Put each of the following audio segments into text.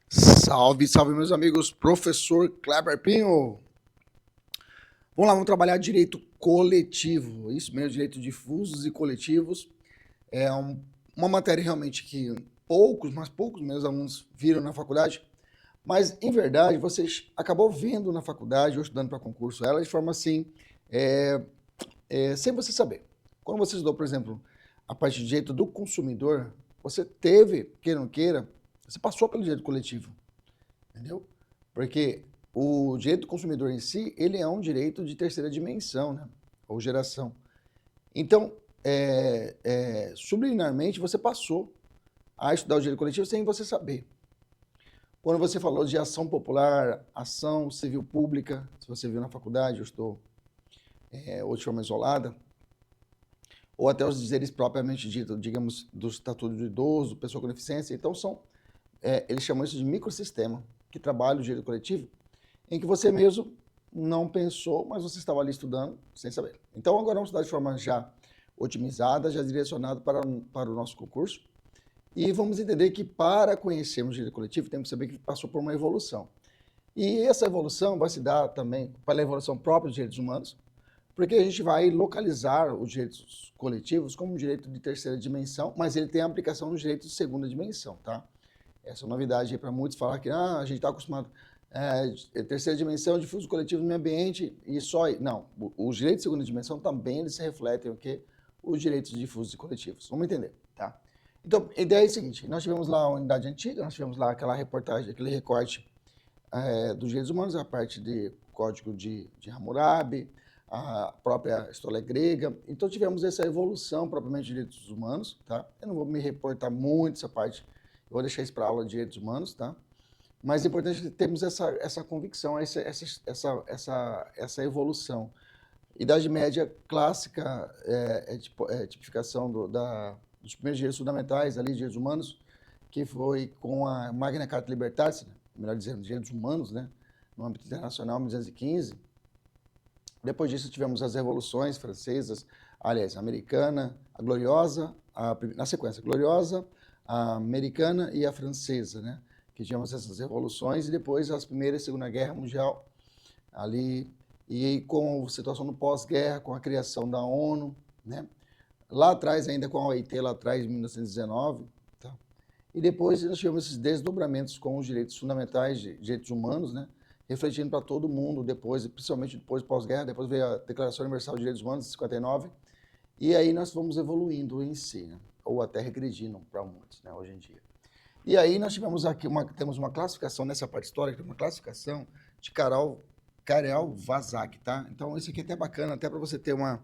Salve, salve, meus amigos. Professor Kleber Pinho. Vamos lá, vamos trabalhar direito coletivo. Isso mesmo, direito difusos e coletivos. É uma matéria realmente que poucos meus alunos viram na faculdade, mas, em verdade, vocês acabou vendo na faculdade ou estudando para concurso ela de forma assim, é, sem você saber. Quando você estudou, por exemplo, a parte de direito do consumidor, você teve, queira ou não queira, você passou pelo direito coletivo. Entendeu? Porque o direito do consumidor em si, ele é um direito de terceira dimensão, né? Ou geração. Então, subliminarmente, você passou a estudar o direito coletivo sem você saber. Quando você falou de ação popular, ação civil pública, se você viu na faculdade, eu estou ou de forma isolada, ou até os dizeres propriamente dito, digamos, do Estatuto do Idoso, pessoa com deficiência, então eles chamam isso de microsistema, que trabalha o direito coletivo, em que você mesmo não pensou, mas você estava ali estudando sem saber. Então, agora vamos estudar de forma já otimizada, já direcionada para o nosso concurso. E vamos entender que para conhecermos o direito coletivo, temos que saber que passou por uma evolução. E essa evolução vai se dar também pela evolução própria dos direitos humanos, porque a gente vai localizar os direitos coletivos como um direito de terceira dimensão, mas ele tem aplicação nos direitos de segunda dimensão, tá? Essa é uma novidade aí para muitos falar que a gente está acostumado terceira dimensão, difuso coletivo no meio ambiente e só... Não, os direitos de segunda dimensão também eles se refletem o quê? Os direitos difusos e coletivos. Vamos entender, tá? Então, a ideia é a seguinte, nós tivemos lá a unidade antiga, nós tivemos lá aquela reportagem, aquele recorte dos direitos humanos, a parte de código de Hammurabi, a própria história grega. Então, tivemos essa evolução propriamente de direitos humanos, tá? Eu não vou me reportar muito essa parte, eu vou deixar isso para a aula de direitos humanos, tá? Mas é importante termos essa convicção, essa evolução. Idade Média clássica tipificação dos primeiros direitos fundamentais, ali, direitos humanos, que foi com a Magna Carta Libertatis, melhor dizendo, direitos humanos, né, no âmbito internacional, 1915. Depois disso, tivemos as revoluções francesas, aliás, a americana, a gloriosa, na sequência, a gloriosa, a americana e a francesa, né? Que tivemos essas revoluções, e depois as Primeira e Segunda Guerra Mundial, ali, e com a situação do pós-guerra, com a criação da ONU, né? Lá atrás, ainda com a OIT, lá atrás, em 1919, tá? E depois nós tivemos esses desdobramentos com os direitos fundamentais, direitos humanos, né? Refletindo para todo mundo depois, principalmente depois do pós-guerra, depois veio a Declaração Universal de Direitos Humanos, de 59, e aí nós fomos evoluindo em si, né? Ou até regredindo para muitos, né, hoje em dia. E aí nós tivemos aqui temos uma classificação nessa parte histórica, uma classificação de Karel Vazak, tá? Então isso aqui é até bacana, até para você ter uma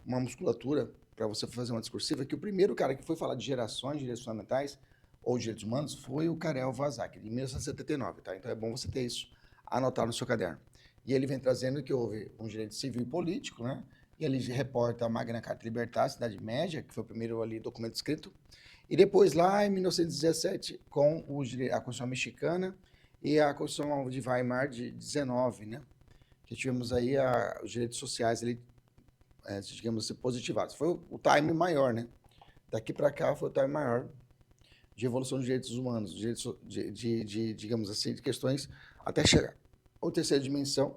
musculatura, para você fazer uma discursiva, que o primeiro cara que foi falar de gerações de direitos fundamentais ou direitos humanos foi o Karel Vazak, de 1979, tá? Então é bom você ter isso anotado no seu caderno. E ele vem trazendo que houve um direito civil e político, né? E ele reporta a Magna Carta Libertatis, Idade Média, que foi o primeiro ali documento escrito, e depois, lá em 1917, com a Constituição Mexicana e a Constituição de Weimar de 19, né? Que tivemos aí os direitos sociais, ali, digamos assim, positivados. Foi o time maior, né? Daqui para cá foi o time maior de evolução dos direitos humanos, digamos assim, de questões até chegar à terceira dimensão,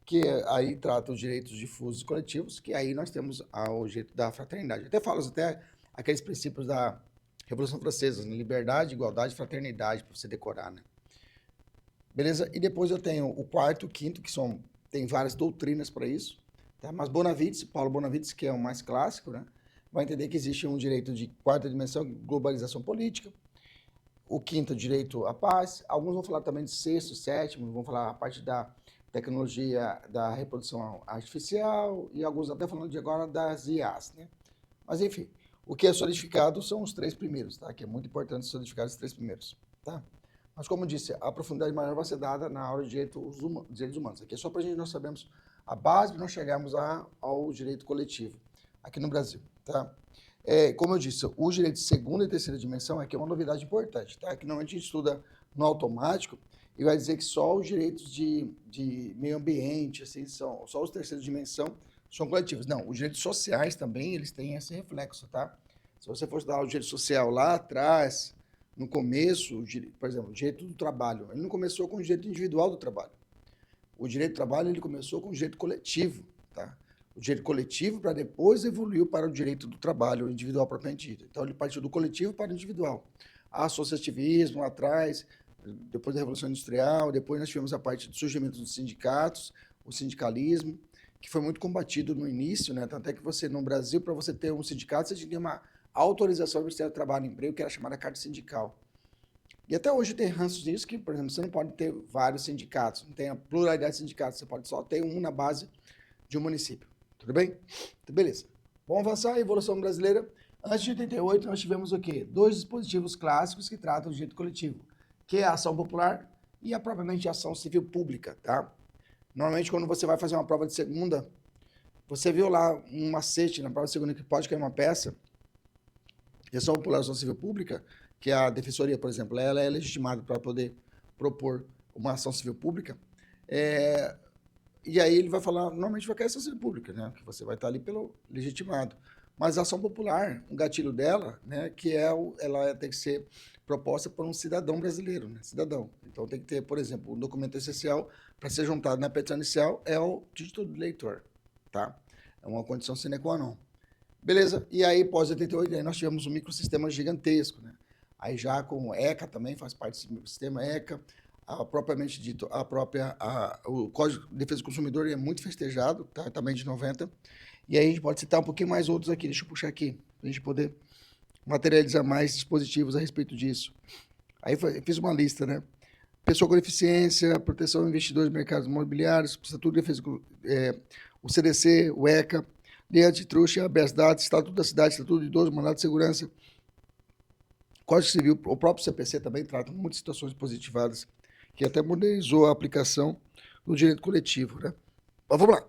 que aí trata os direitos difusos e coletivos, que aí nós temos o direito da fraternidade. Até falo até aqueles princípios da Revolução Francesa, né? Liberdade, igualdade, fraternidade, para você decorar, né? Beleza? E depois eu tenho o quarto, o quinto, tem várias doutrinas para isso, tá? Mas Paulo Bonavides, que é o mais clássico, né? Vai entender que existe um direito de quarta dimensão, globalização política, o quinto, direito à paz. Alguns vão falar também de sexto, sétimo, vão falar a parte da tecnologia da reprodução artificial, e alguns até falando de agora das IAs, né? Mas enfim, o que é solidificado são os três primeiros, tá? Que é muito importante solidificar os três primeiros, tá? Mas como eu disse, a profundidade maior vai ser dada na aula de direitos humanos. Aqui é só para a gente nós sabemos a base para nós chegarmos ao direito coletivo aqui no Brasil, tá? Como eu disse, o direito de segunda e terceira dimensão aqui é uma novidade importante, tá? Que normalmente a gente estuda no automático e vai dizer que só os direitos de meio ambiente, assim, só os terceiros dimensão são coletivos. Não, os direitos sociais também, eles têm esse reflexo, tá? Se você for estudar o direito social lá atrás, No começo, por exemplo, o direito do trabalho, ele não começou com o direito individual do trabalho. O direito do trabalho ele começou com o direito coletivo, tá? O direito coletivo para depois evoluiu para o direito do trabalho individual propriamente dito. Então ele partiu do coletivo para o individual. Associativismo lá atrás, depois da Revolução Industrial, depois nós tivemos a parte do surgimento dos sindicatos, o sindicalismo, que foi muito combatido no início, né? Tanto é que você, no Brasil, para você ter um sindicato, você tinha que ter uma autorização do Ministério do Trabalho e Emprego, que era chamada carta sindical. E até hoje tem ranços nisso que, por exemplo, você não pode ter vários sindicatos, não tem a pluralidade de sindicatos, você pode só ter um na base de um município. Tudo bem? Então, beleza. Vamos avançar a evolução brasileira. Antes de 88, nós tivemos o quê? 2 dispositivos clássicos que tratam do direito coletivo, que é a ação popular e a propriamente ação civil pública, tá? Normalmente, quando você vai fazer uma prova de segunda, você viu lá um macete na prova de segunda que pode cair uma peça, e ação popular e ação civil pública, que a defensoria, por exemplo, ela é legitimada para poder propor uma ação civil pública, e aí ele vai falar, normalmente vai cair ação civil pública, né? Que você vai estar ali pelo legitimado. Mas a ação popular, um gatilho dela, né, que ela tem que ser proposta por um cidadão brasileiro, né? Cidadão. Então tem que ter, por exemplo, um documento essencial para ser juntado na petição inicial é o título do eleitor, tá? É uma condição sine qua non. Beleza? E aí, pós 88, aí nós tivemos um microsistema gigantesco, né? Aí já com o ECA também faz parte desse microsistema ECA, propriamente dito, o Código de Defesa do Consumidor é muito festejado, tá? Também de 90. E aí a gente pode citar um pouquinho mais outros aqui, deixa eu puxar aqui, para a gente poder materializar mais dispositivos a respeito disso. Aí fiz uma lista, né? Pessoa com deficiência, proteção de investidores de mercados imobiliários, Estatuto de Defesa, o CDC, o ECA, Lei Antitruste, habeas dados, Estatuto da Cidade, Estatuto de Idoso, Mandado de Segurança, Código Civil, o próprio CPC também trata muitas situações positivadas, que até modernizou a aplicação do direito coletivo, né? Mas vamos lá.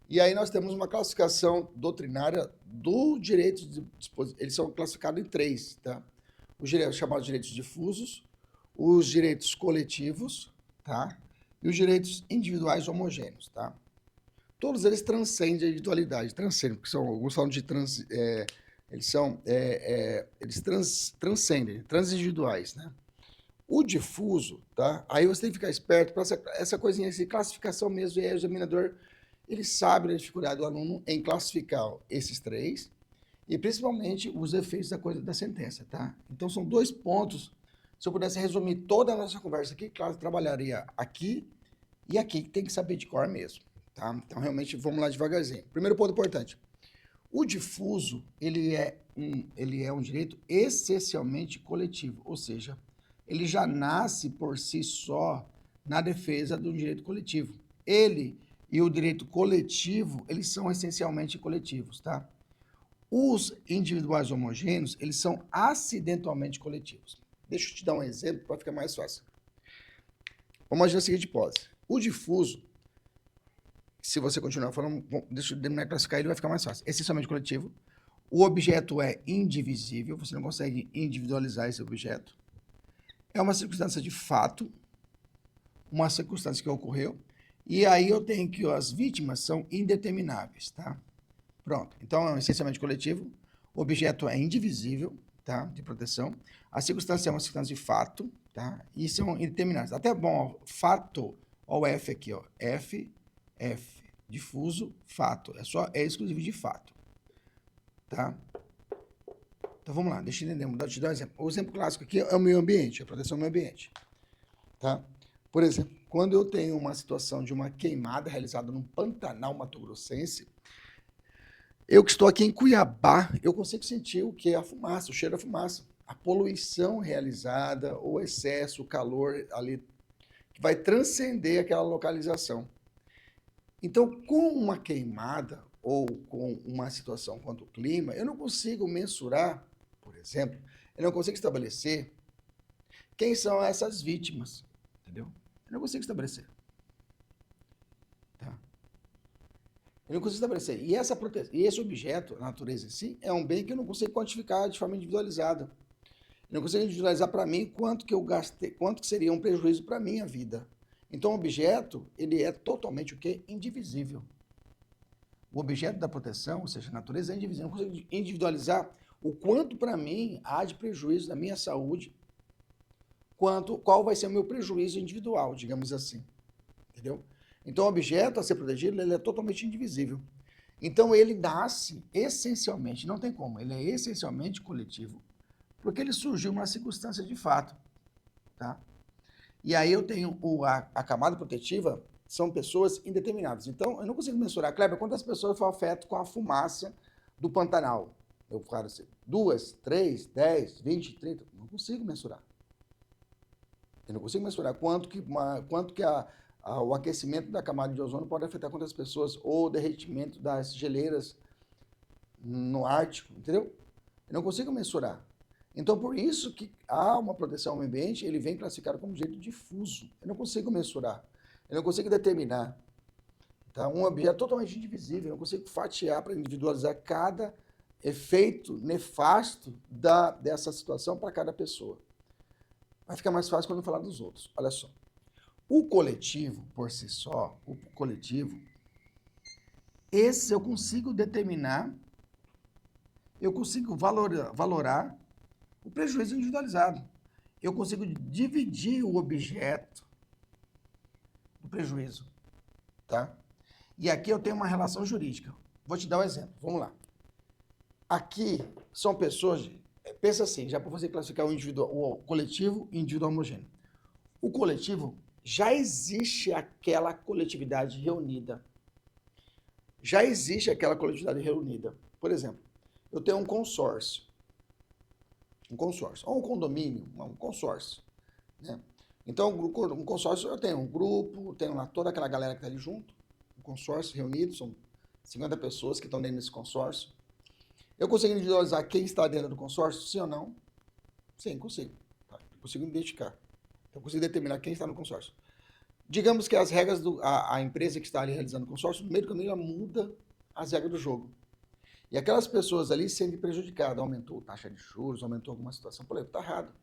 E aí nós temos uma classificação doutrinária do direito eles são classificados em 3, tá? Os direitos chamados direitos difusos, os direitos coletivos, tá? E os direitos individuais homogêneos, tá? Todos eles transcendem a individualidade, transcendem, porque alguns falam de transcendem, transindividuais, né? O difuso, tá? Aí você tem que ficar esperto para essa coisinha, essa classificação mesmo, e aí o examinador, ele sabe a dificuldade do aluno em classificar esses 3, e principalmente os efeitos da sentença, tá? Então são 2 pontos. Se eu pudesse resumir toda a nossa conversa aqui, claro, eu trabalharia aqui e aqui, que tem que saber de cor mesmo. Tá? Então, realmente, vamos lá devagarzinho. Primeiro ponto importante. O difuso, ele é um direito essencialmente coletivo, ou seja, ele já nasce por si só na defesa do direito coletivo. Ele e o direito coletivo, eles são essencialmente coletivos, tá? Os individuais homogêneos, eles são acidentalmente coletivos. Deixa eu te dar um exemplo para ficar mais fácil. Vamos imaginar a seguinte hipótese. O difuso, se você continuar falando, deixa eu terminar de classificar, ele vai ficar mais fácil. Essencialmente coletivo. O objeto é indivisível, você não consegue individualizar esse objeto. É uma circunstância de fato, uma circunstância que ocorreu, e aí eu tenho que as vítimas são indetermináveis, tá? Pronto. Então, é um essencialmente coletivo. O objeto é indivisível, tá? De proteção. A circunstância é uma circunstância de fato, tá? E são indetermináveis. Até bom, ó, fato, ó, o F aqui, ó. F, difuso, fato. É exclusivo de fato. Tá? Então vamos lá, deixa eu entender. Vou te dar um exemplo. O exemplo clássico aqui é o meio ambiente, a proteção do meio ambiente. Tá? Por exemplo, quando eu tenho uma situação de uma queimada realizada num Pantanal mato-grossense, eu que estou aqui em Cuiabá, eu consigo sentir o que? A fumaça, o cheiro da fumaça. A poluição realizada, o excesso, o calor ali, que vai transcender aquela localização. Então, com uma queimada ou com uma situação quanto ao clima, eu não consigo mensurar, por exemplo, eu não consigo estabelecer quem são essas vítimas, entendeu? Eu não consigo estabelecer. Tá? Eu não consigo estabelecer. E esse objeto, a natureza em si, é um bem que eu não consigo quantificar de forma individualizada. Eu não consigo individualizar para mim quanto que eu gastei, quanto que seria um prejuízo para a minha vida. Então, o objeto, ele é totalmente o quê? Indivisível. O objeto da proteção, ou seja, a natureza é indivisível. Eu não consigo individualizar O quanto, para mim, há de prejuízo na minha saúde, qual vai ser o meu prejuízo individual, digamos assim. Entendeu? Então, o objeto a ser protegido, ele é totalmente indivisível. Então, ele nasce essencialmente, não tem como, ele é essencialmente coletivo, porque ele surgiu numa circunstância de fato. Tá? E aí eu tenho a camada protetiva, são pessoas indeterminadas. Então, eu não consigo mensurar, Kleber, quantas pessoas foi afeto com a fumaça do Pantanal? Eu falo assim, 2, 3, 10, 20, 30, não consigo mensurar. Eu não consigo mensurar quanto que o aquecimento da camada de ozônio pode afetar quantas pessoas, ou o derretimento das geleiras no Ártico, entendeu? Eu não consigo mensurar. Então, por isso que há uma proteção ao meio ambiente, ele vem classificado como jeito difuso. Eu não consigo mensurar, eu não consigo determinar. Tá? Um objeto totalmente indivisível, eu não consigo fatiar para individualizar cada efeito nefasto dessa situação para cada pessoa. Vai ficar mais fácil quando eu falar dos outros. Olha só. O coletivo, por si só, o coletivo, esse eu consigo determinar, eu consigo valorar o prejuízo individualizado. Eu consigo dividir o objeto do prejuízo, tá? E aqui eu tenho uma relação jurídica. Vou te dar um exemplo. Vamos lá. Aqui são pessoas, pensa assim, já para você classificar o coletivo e individual homogêneo. O coletivo, já existe aquela coletividade reunida. Já existe aquela coletividade reunida. Por exemplo, eu tenho um consórcio, ou um condomínio, um consórcio, né? Então, um consórcio, eu tenho um grupo, tenho lá toda aquela galera que está ali junto, um consórcio reunido, são 50 pessoas que estão dentro desse consórcio. Eu consigo individualizar quem está dentro do consórcio, sim ou não? Sim, consigo. Tá? Eu consigo identificar. Eu consigo determinar quem está no consórcio. Digamos que as regras, a empresa que está ali realizando o consórcio, no meio do caminho, ela muda as regras do jogo. E aquelas pessoas ali se sentem prejudicadas. Aumentou a taxa de juros, aumentou alguma situação. Por exemplo, está errado.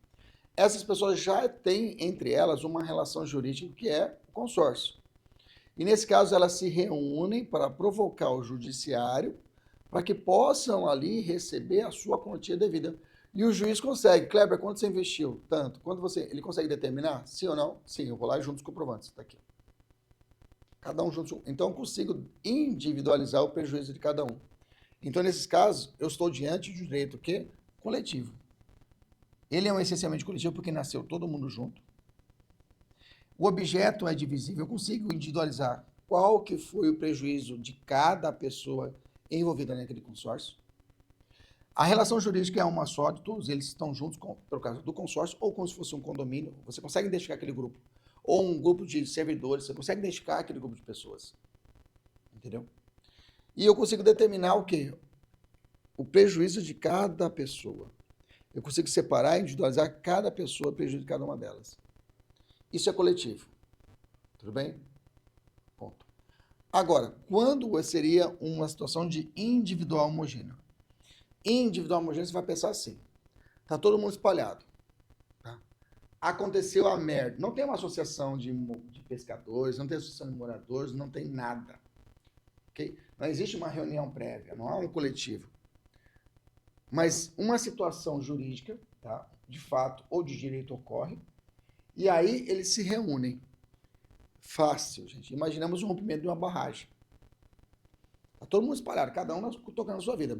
Essas pessoas já têm entre elas uma relação jurídica que é o consórcio. E nesse caso, elas se reúnem para provocar o judiciário para que possam ali receber a sua quantia devida. E o juiz consegue. Kleber, quanto você investiu? Tanto. Ele consegue determinar? Sim ou não? Sim, eu vou lá junto com os comprovantes. Está aqui. Cada um junto. Então, eu consigo individualizar o prejuízo de cada um. Então, nesses casos, eu estou diante de um direito que coletivo. Ele é um essencialmente coletivo porque nasceu todo mundo junto. O objeto é divisível. Eu consigo individualizar qual que foi o prejuízo de cada pessoa envolvida naquele consórcio. A relação jurídica é uma só, de todos eles estão juntos por causa do consórcio, ou como se fosse um condomínio. Você consegue identificar aquele grupo. Ou um grupo de servidores, você consegue identificar aquele grupo de pessoas. Entendeu? E eu consigo determinar o quê? O prejuízo de cada pessoa. Eu consigo separar e individualizar cada pessoa, prejuízo de cada uma delas. Isso é coletivo. Tudo bem? Ponto. Agora, quando seria uma situação de individual homogêneo? Individual homogêneo, você vai pensar assim. Tá todo mundo espalhado. Tá? Aconteceu a merda. Não tem uma associação de pescadores, não tem associação de moradores, não tem nada. Okay? Não existe uma reunião prévia, não há um coletivo. Mas uma situação jurídica, tá? De fato ou de direito ocorre, e aí eles se reúnem. Fácil, gente. Imaginamos o rompimento de uma barragem. Está todo mundo espalhado, cada um tocando a sua vida.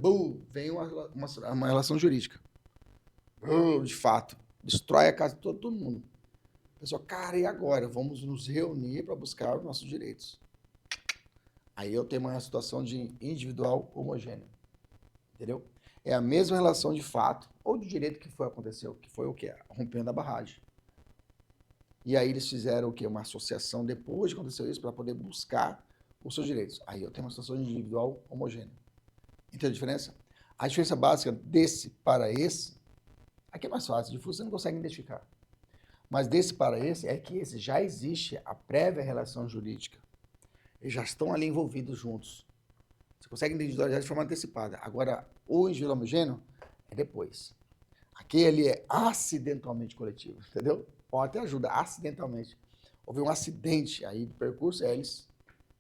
Vem uma relação jurídica. De fato. Destrói a casa de todo mundo. A pessoa, cara, e agora? Vamos nos reunir para buscar os nossos direitos. Aí eu tenho uma situação de individual homogêneo. Entendeu? É a mesma relação de fato ou de direito que aconteceu, que foi o quê? Rompendo da barragem. E aí eles fizeram o quê? Uma associação depois de acontecer isso para poder buscar os seus direitos. Aí eu tenho uma situação individual homogênea. Entende a diferença? A diferença básica desse para esse, aqui é mais fácil, difuso você não consegue identificar. Mas desse para esse é que esse já existe a prévia relação jurídica. Eles já estão ali envolvidos juntos. Você consegue individualizar de forma antecipada. Agora, o individual homogêneo é depois. Aqui ele é acidentalmente coletivo, entendeu? Pode até ajuda, acidentalmente. Houve um acidente aí do percurso, eles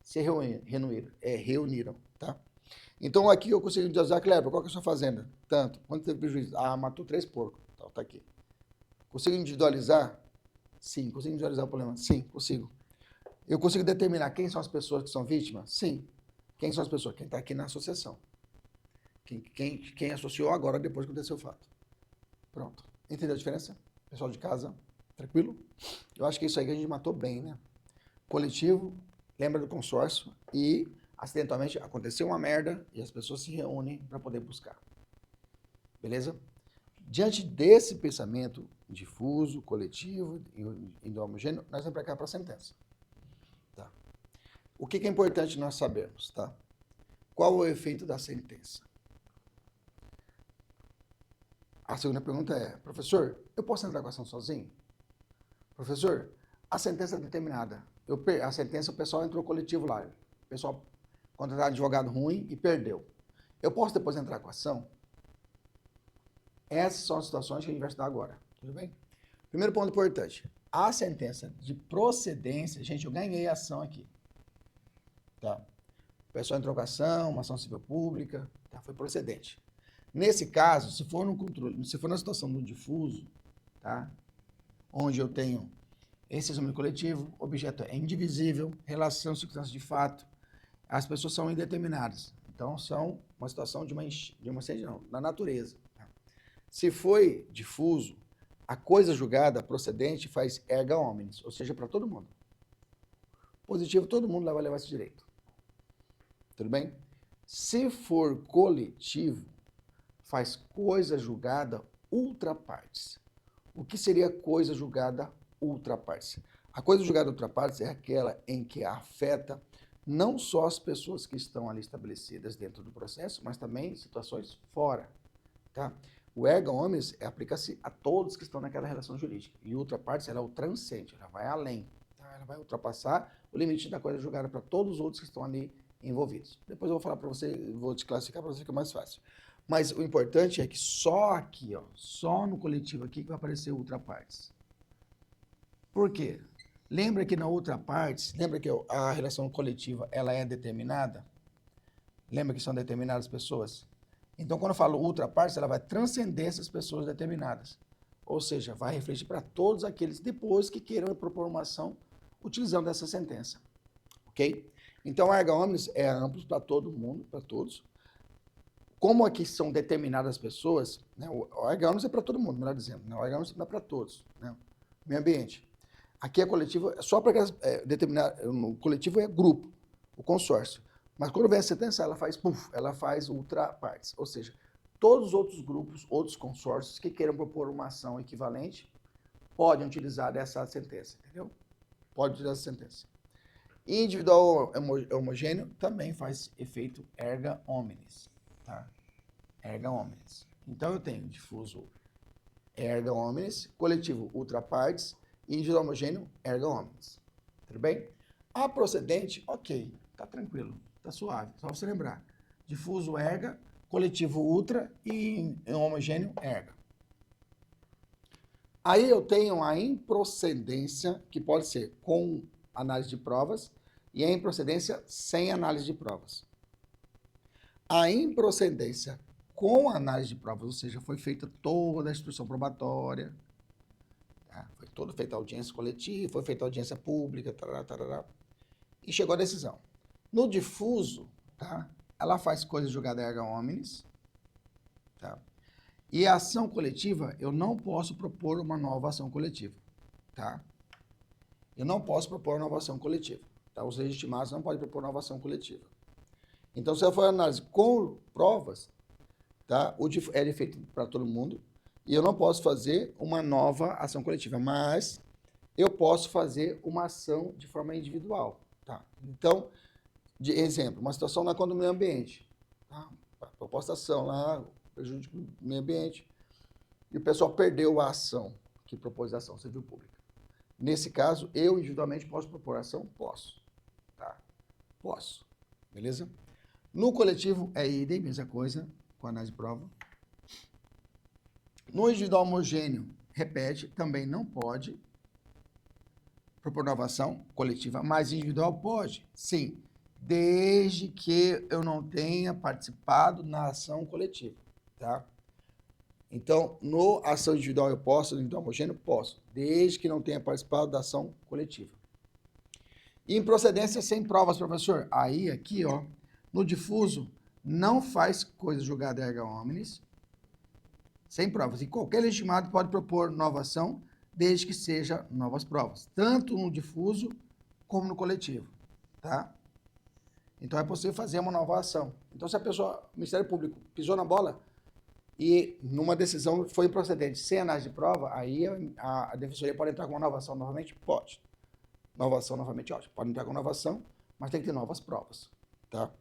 se reuniram, tá? Então aqui eu consigo individualizar, Kleber, qual que é a sua fazenda? Tanto. Quanto teve prejuízo? Ah, matou 3 porcos. Então, tá aqui. Consigo individualizar? Sim. Consigo individualizar o problema? Sim, consigo. Eu consigo determinar quem são as pessoas que são vítimas? Sim. Quem são as pessoas? Quem está aqui na associação. Quem associou agora, depois que aconteceu o fato. Pronto. Entendeu a diferença? Pessoal de casa, tranquilo? Eu acho que isso aí que a gente matou bem, né? Coletivo, lembra do consórcio e, acidentalmente, aconteceu uma merda e as pessoas se reúnem para poder buscar. Beleza? Diante desse pensamento difuso, coletivo e homogêneo, nós vamos para cá para a sentença. Tá? O que é importante nós sabermos? Tá? Qual é o efeito da sentença? A segunda pergunta é, professor, eu posso entrar com a ação sozinho? Professor, a sentença é determinada. A sentença, o pessoal entrou coletivo lá. O pessoal contrataram advogado ruim e perdeu. Eu posso depois entrar com a ação? Essas são as situações que a gente vai estudar agora. Tudo bem? Primeiro ponto importante. A sentença de procedência, gente, eu ganhei a ação aqui. Tá? O pessoal entrou com a ação, uma ação civil pública, tá? Foi procedente. Nesse caso, se for no controle, se for na situação do difuso, tá? Onde eu tenho esse exame coletivo, objeto é indivisível, relação, circunstância de fato, as pessoas são indeterminadas. Então, são uma situação de uma não, na natureza. Tá? Se foi difuso, a coisa julgada procedente faz erga omnes, ou seja, para todo mundo. Positivo, todo mundo vai levar esse direito. Tudo bem? Se for coletivo, faz coisa julgada ultra partes. O que seria coisa julgada ultra partes? A coisa julgada ultra partes é aquela em que afeta não só as pessoas que estão ali estabelecidas dentro do processo, mas também situações fora. Tá? O erga omnes aplica-se a todos que estão naquela relação jurídica. E ultra partes, ela é o transcende, ela vai além. Tá? Ela vai ultrapassar o limite da coisa julgada para todos os outros que estão ali envolvidos. Depois eu vou falar para você, vou te classificar para você ficar mais fácil. Mas o importante é que só aqui, ó, só no coletivo aqui que vai aparecer ultra partes. Por quê? Lembra que na ultra partes, lembra que a relação coletiva ela é determinada? Lembra que são determinadas pessoas? Então, quando eu falo ultra partes, ela vai transcender essas pessoas determinadas. Ou seja, vai refletir para todos aqueles depois que queiram propor uma ação utilizando essa sentença. Ok? Então, a erga omnes é amplo para todo mundo, para todos. Como aqui são determinadas pessoas, né, o erga omnes é para todo mundo, melhor dizendo. Né, o erga omnes é para todos. Né, meio ambiente. Aqui é coletivo, só para determinar, o coletivo é grupo, o consórcio. Mas quando vem a sentença, ela faz ultra partes. Ou seja, todos os outros grupos, outros consórcios que queiram propor uma ação equivalente, podem utilizar essa sentença, entendeu? Pode utilizar essa sentença. Individual homogêneo também faz efeito erga omnes. Tá? Erga omnes. Então eu tenho difuso erga omnes, coletivo ultra partes, e individual homogêneo erga omnes. Tudo bem? A procedente, ok, tá tranquilo, tá suave, só você lembrar. Difuso erga, coletivo ultra e homogêneo erga. Aí eu tenho a improcedência, que pode ser com análise de provas, e a improcedência sem análise de provas. A improcedência com análise de provas, ou seja, foi feita toda a instrução probatória, tá? Foi toda feita a audiência coletiva, foi feita a audiência pública, tarará, e chegou a decisão. No difuso, tá? Ela faz coisa julgada erga omnes, tá? E a ação coletiva, eu não posso propor uma nova ação coletiva, tá? Eu não posso propor nova ação coletiva, tá? Os legitimados não podem propor nova ação coletiva. Então, se eu for análise com provas, tá? É feito para todo mundo, e eu não posso fazer uma nova ação coletiva, mas eu posso fazer uma ação de forma individual, tá? Então, de exemplo, uma situação na conta do meio ambiente, tá? Proposta ação lá, prejuízo do meio ambiente, e o pessoal perdeu a ação que propôs a ação civil pública. Nesse caso, eu individualmente posso propor a ação? Posso, tá? Posso, beleza? No coletivo é idem, mesma coisa, com análise de prova. No individual homogêneo, repete, também não pode propor nova ação coletiva, mas individual pode, sim, desde que eu não tenha participado na ação coletiva, tá? Então, no ação individual eu posso, no individual homogêneo, posso, desde que não tenha participado da ação coletiva. E improcedência sem provas, professor. Aí, aqui, ó, no difuso, não faz coisa julgada erga omnes, sem provas. E qualquer legitimado pode propor nova ação, desde que seja novas provas, tanto no difuso como no coletivo, tá? Então, é possível fazer uma nova ação. Então, se a pessoa, o Ministério Público, pisou na bola e numa decisão foi improcedente sem análise de prova, aí a Defensoria pode entrar com uma nova ação novamente? Pode. Nova ação novamente, ótimo. Pode entrar com nova ação, mas tem que ter novas provas, tá?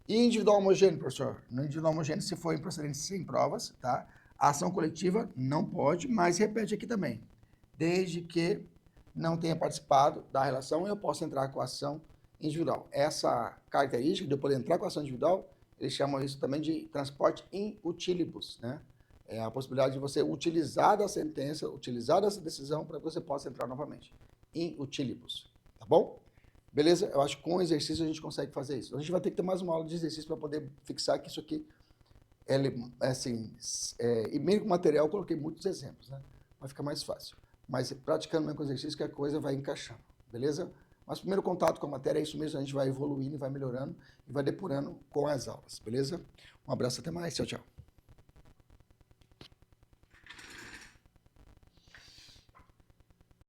E individual homogêneo, professor? No individual homogêneo, se for improcedente sem provas, tá? A ação coletiva não pode, mas repete aqui também. Desde que não tenha participado da relação, eu posso entrar com a ação individual. Essa característica de eu poder entrar com a ação individual, eles chamam isso também de transporte in utilibus, né? É a possibilidade de você utilizar da sentença, utilizar dessa decisão para que você possa entrar novamente. In utilibus, tá bom? Beleza? Eu acho que com exercício a gente consegue fazer isso. A gente vai ter que ter mais uma aula de exercício para poder fixar que isso aqui é assim, e meio com material eu coloquei muitos exemplos, né? Vai ficar mais fácil. Mas praticando mesmo com exercício que a coisa vai encaixando, beleza? Mas primeiro contato com a matéria é isso mesmo, a gente vai evoluindo, vai melhorando e vai depurando com as aulas, beleza? Um abraço, até mais, tchau, tchau.